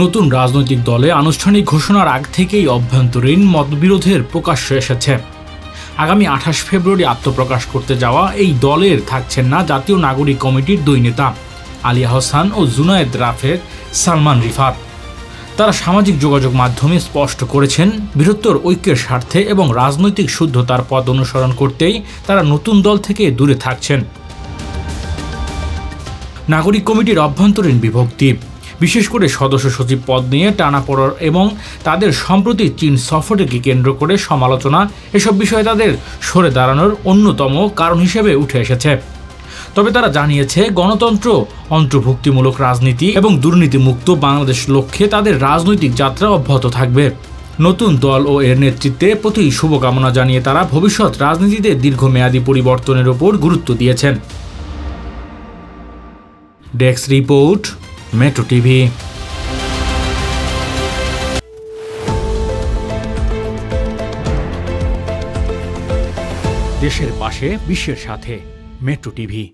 নতুন রাজনৈতিক দলে আনুষ্ঠানিক ঘোষণার আগ থেকেই অভ্যন্তরীণ মতবিরোধের প্রকাশ্য এসেছে। আগামী 28 ফেব্রুয়ারি আত্মপ্রকাশ করতে যাওয়া এই দলের থাকছেন না জাতীয় নাগরিক কমিটির দুই নেতা আলী আহসান ও জুনায়েদ রাফেদ সালমান রিফাত। তারা সামাজিক যোগাযোগ মাধ্যমে স্পষ্ট করেছেন, বৃহত্তর ঐক্যের স্বার্থে এবং রাজনৈতিক শুদ্ধতার পথ অনুসরণ করতেই তারা নতুন দল থেকে দূরে থাকছেন। নাগরিক কমিটির অভ্যন্তরীণ বিভক্তি, বিশেষ করে সদস্য সচিব পদ নিয়ে টানাপোড়েন এবং তাদের সম্প্রতি চীন সফরকে কেন্দ্র করে সমালোচনা, এসব বিষয়ে তাদের সরে দাঁড়ানোর অন্যতম কারণ হিসেবে উঠে এসেছে। তবে তারা জানিয়েছে, গণতন্ত্র, অন্তর্ভুক্তিমূলক রাজনীতি এবং দুর্নীতিমুক্ত বাংলাদেশ লক্ষ্যে তাদের রাজনৈতিক যাত্রা অব্যাহত থাকবে। নতুন দল ও এর নেতৃত্বে প্রতি শুভকামনা জানিয়ে তারা ভবিষ্যৎ রাজনীতিতে দীর্ঘমেয়াদী পরিবর্তনের উপর গুরুত্ব দিয়েছেন। Desk report, metro TV. দেশের পাশে, বিশ্বের সাথে, মেট্রো টিভি।